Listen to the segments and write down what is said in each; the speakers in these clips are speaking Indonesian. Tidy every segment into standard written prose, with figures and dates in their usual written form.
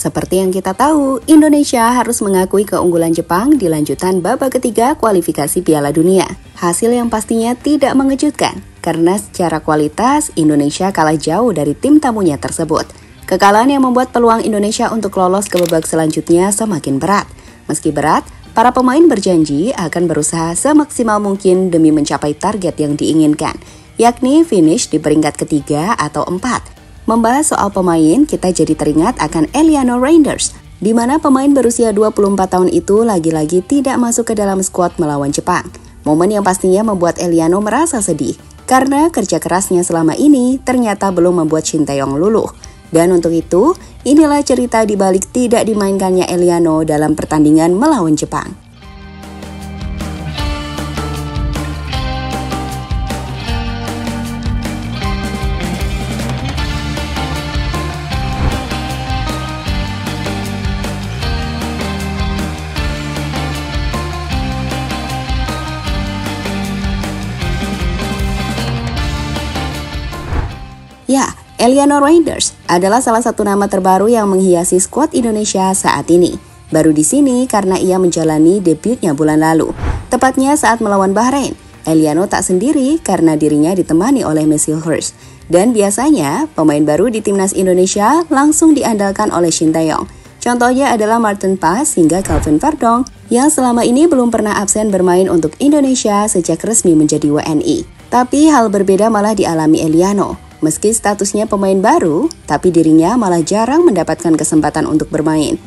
Seperti yang kita tahu, Indonesia harus mengakui keunggulan Jepang di lanjutan babak ketiga kualifikasi Piala Dunia. Hasil yang pastinya tidak mengejutkan, karena secara kualitas Indonesia kalah jauh dari tim tamunya tersebut. Kekalahan yang membuat peluang Indonesia untuk lolos ke babak selanjutnya semakin berat. Meski berat, para pemain berjanji akan berusaha semaksimal mungkin demi mencapai target yang diinginkan, yakni finish di peringkat ketiga atau 4. Membahas soal pemain, kita jadi teringat akan Eliano Reinders, di mana pemain berusia 24 tahun itu lagi-lagi tidak masuk ke dalam skuad melawan Jepang. Momen yang pastinya membuat Eliano merasa sedih, karena kerja kerasnya selama ini ternyata belum membuat Shin Tae-yong luluh. Dan untuk itu, inilah cerita di balik tidak dimainkannya Eliano dalam pertandingan melawan Jepang. Ya, Eliano Reinders adalah salah satu nama terbaru yang menghiasi skuad Indonesia saat ini. Baru di sini karena ia menjalani debutnya bulan lalu, tepatnya saat melawan Bahrain. Eliano tak sendiri karena dirinya ditemani oleh Messi Hurst. Dan biasanya, pemain baru di timnas Indonesia langsung diandalkan oleh Shin Tae-yong. Contohnya adalah Maarten Paes hingga Kelvin Verdonk yang selama ini belum pernah absen bermain untuk Indonesia sejak resmi menjadi WNI. Tapi hal berbeda malah dialami Eliano. Meski statusnya pemain baru, tapi dirinya malah jarang mendapatkan kesempatan untuk bermain.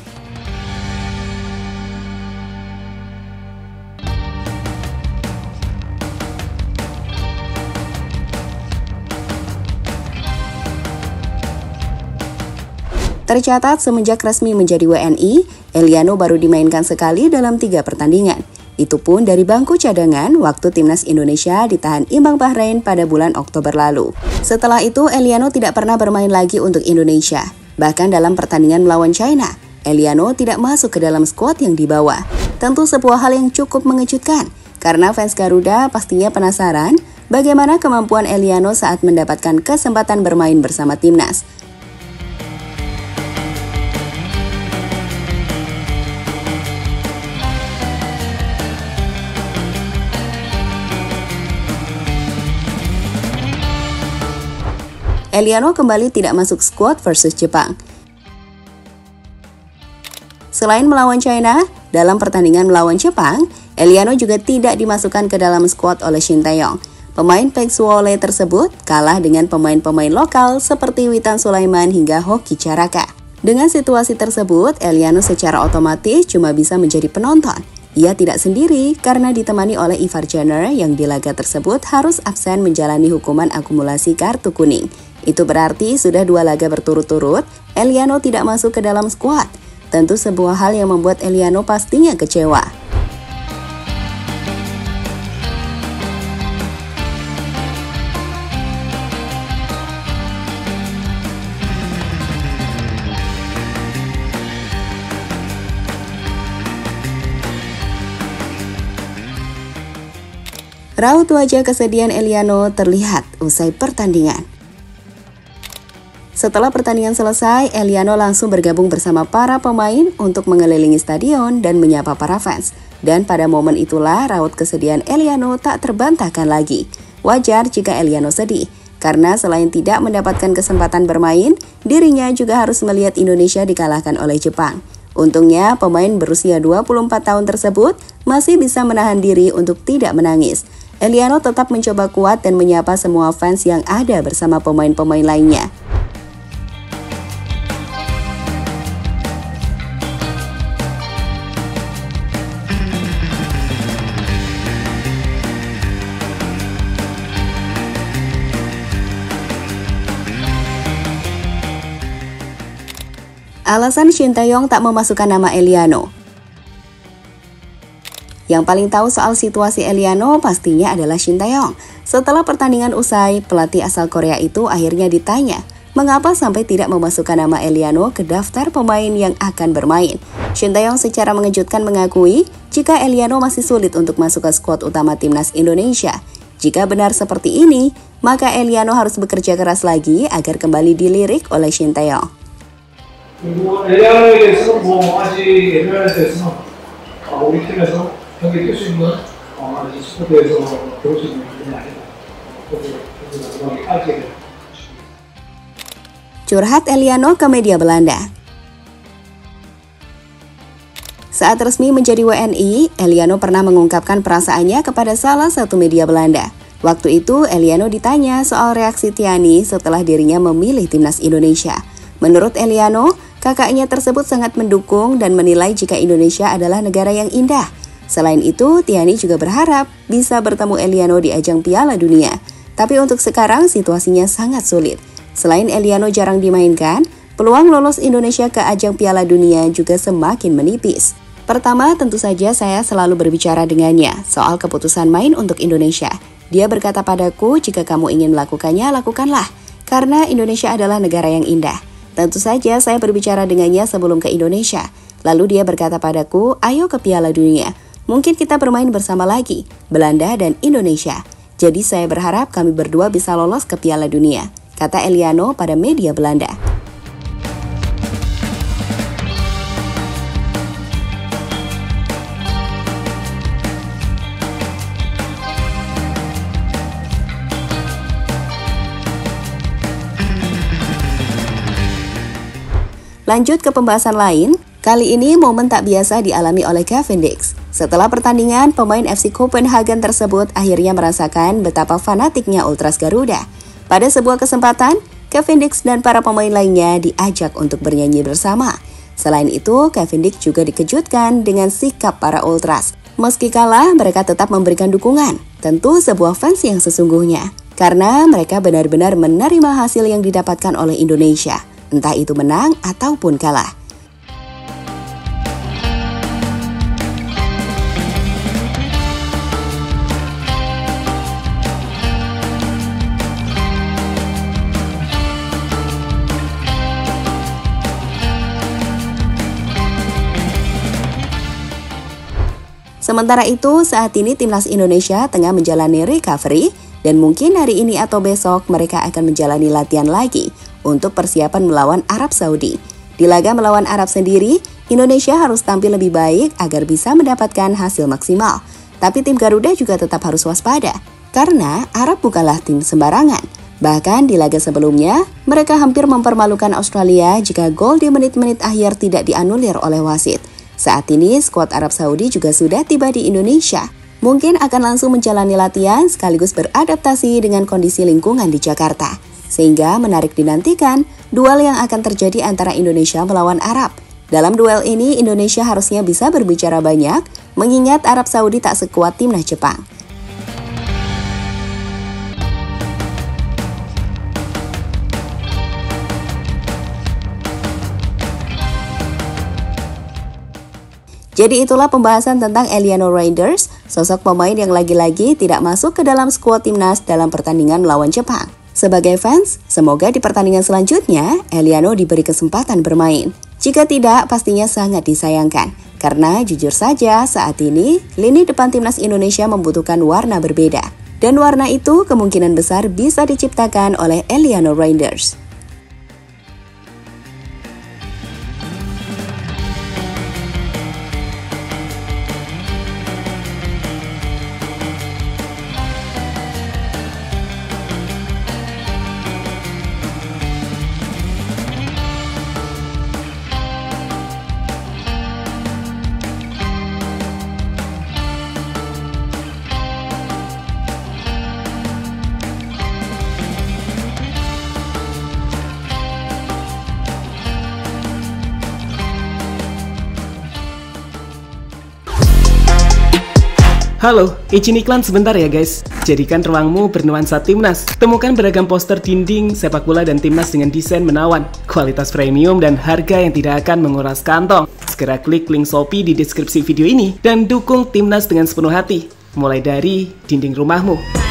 Tercatat semenjak resmi menjadi WNI, Eliano baru dimainkan sekali dalam 3 pertandingan. Itu pun dari bangku cadangan waktu timnas Indonesia ditahan imbang Bahrain pada bulan Oktober lalu. Setelah itu, Eliano tidak pernah bermain lagi untuk Indonesia. Bahkan dalam pertandingan melawan China, Eliano tidak masuk ke dalam skuad yang dibawa. Tentu sebuah hal yang cukup mengejutkan, karena fans Garuda pastinya penasaran bagaimana kemampuan Eliano saat mendapatkan kesempatan bermain bersama timnas. Eliano kembali tidak masuk skuad versus Jepang. Selain melawan China, dalam pertandingan melawan Jepang, Eliano juga tidak dimasukkan ke dalam skuad oleh Shin Tae-yong. Pemain Pek Suole tersebut kalah dengan pemain-pemain lokal seperti Witan Sulaiman hingga Hoki Caraka. Dengan situasi tersebut, Eliano secara otomatis cuma bisa menjadi penonton. Ia tidak sendiri karena ditemani oleh Ivar Jenner yang di laga tersebut harus absen menjalani hukuman akumulasi kartu kuning. Itu berarti sudah 2 laga berturut-turut, Eliano tidak masuk ke dalam skuad. Tentu sebuah hal yang membuat Eliano pastinya kecewa. Raut wajah kesedihan Eliano terlihat usai pertandingan. Setelah pertandingan selesai, Eliano langsung bergabung bersama para pemain untuk mengelilingi stadion dan menyapa para fans. Dan pada momen itulah raut kesedihan Eliano tak terbantahkan lagi. Wajar jika Eliano sedih, karena selain tidak mendapatkan kesempatan bermain, dirinya juga harus melihat Indonesia dikalahkan oleh Jepang. Untungnya, pemain berusia 24 tahun tersebut masih bisa menahan diri untuk tidak menangis. Eliano tetap mencoba kuat dan menyapa semua fans yang ada bersama pemain-pemain lainnya. Alasan Shin Tae-yong tak memasukkan nama Eliano. Yang paling tahu soal situasi Eliano pastinya adalah Shin Tae-yong. Setelah pertandingan usai, pelatih asal Korea itu akhirnya ditanya, mengapa sampai tidak memasukkan nama Eliano ke daftar pemain yang akan bermain. Shin Tae-yong secara mengejutkan mengakui jika Eliano masih sulit untuk masuk ke skuad utama timnas Indonesia. Jika benar seperti ini, maka Eliano harus bekerja keras lagi agar kembali dilirik oleh Shin Tae-yong. 그리고 LA에 대해서는 뭐 아직 LA에 대해서는 우리 팀에서 경기 뛸 수 있는 아직 스포츠에서 배울 수 있는 부분이 아니다. 그래서 아직 Curhat Eliano ke media Belanda. Saat resmi menjadi WNI, Eliano pernah mengungkapkan perasaannya kepada salah satu media Belanda. Waktu itu, Eliano ditanya soal reaksi Tiani setelah dirinya memilih timnas Indonesia. Menurut Eliano, kakaknya tersebut sangat mendukung dan menilai jika Indonesia adalah negara yang indah. Selain itu, Tiani juga berharap bisa bertemu Eliano di ajang Piala Dunia. Tapi untuk sekarang, situasinya sangat sulit. Selain Eliano jarang dimainkan, peluang lolos Indonesia ke ajang Piala Dunia juga semakin menipis. Pertama, tentu saja saya selalu berbicara dengannya soal keputusan main untuk Indonesia. Dia berkata padaku, jika kamu ingin melakukannya, lakukanlah. Karena Indonesia adalah negara yang indah. Tentu saja saya berbicara dengannya sebelum ke Indonesia. Lalu dia berkata padaku, ayo ke Piala Dunia. Mungkin kita bermain bersama lagi, Belanda dan Indonesia. Jadi saya berharap kami berdua bisa lolos ke Piala Dunia, kata Eliano pada media Belanda. Lanjut ke pembahasan lain, kali ini momen tak biasa dialami oleh Cavendish. Setelah pertandingan, pemain FC Copenhagen tersebut akhirnya merasakan betapa fanatiknya Ultras Garuda. Pada sebuah kesempatan, Cavendish dan para pemain lainnya diajak untuk bernyanyi bersama. Selain itu, Cavendish juga dikejutkan dengan sikap para Ultras. Meski kalah, mereka tetap memberikan dukungan. Tentu sebuah fans yang sesungguhnya. Karena mereka benar-benar menerima hasil yang didapatkan oleh Indonesia. Entah itu menang ataupun kalah. Sementara itu, saat ini timnas Indonesia tengah menjalani recovery dan mungkin hari ini atau besok mereka akan menjalani latihan lagi untuk persiapan melawan Arab Saudi. Di laga melawan Arab sendiri, Indonesia harus tampil lebih baik agar bisa mendapatkan hasil maksimal. Tapi tim Garuda juga tetap harus waspada, karena Arab bukanlah tim sembarangan. Bahkan di laga sebelumnya, mereka hampir mempermalukan Australia jika gol di menit-menit akhir tidak dianulir oleh wasit. Saat ini, skuad Arab Saudi juga sudah tiba di Indonesia. Mungkin akan langsung menjalani latihan sekaligus beradaptasi dengan kondisi lingkungan di Jakarta. Sehingga menarik dinantikan duel yang akan terjadi antara Indonesia melawan Arab. Dalam duel ini, Indonesia harusnya bisa berbicara banyak, mengingat Arab Saudi tak sekuat timnas Jepang. Jadi itulah pembahasan tentang Eliano Reinders, sosok pemain yang lagi-lagi tidak masuk ke dalam skuad timnas dalam pertandingan melawan Jepang. Sebagai fans, semoga di pertandingan selanjutnya, Eliano diberi kesempatan bermain. Jika tidak, pastinya sangat disayangkan. Karena jujur saja, saat ini, lini depan timnas Indonesia membutuhkan warna berbeda. Dan warna itu kemungkinan besar bisa diciptakan oleh Eliano Reinders. Halo, izin iklan sebentar ya guys. Jadikan ruangmu bernuansa timnas. Temukan beragam poster dinding, sepak bola dan timnas dengan desain menawan, kualitas premium dan harga yang tidak akan menguras kantong. Segera klik link Shopee di deskripsi video ini dan dukung timnas dengan sepenuh hati. Mulai dari dinding rumahmu.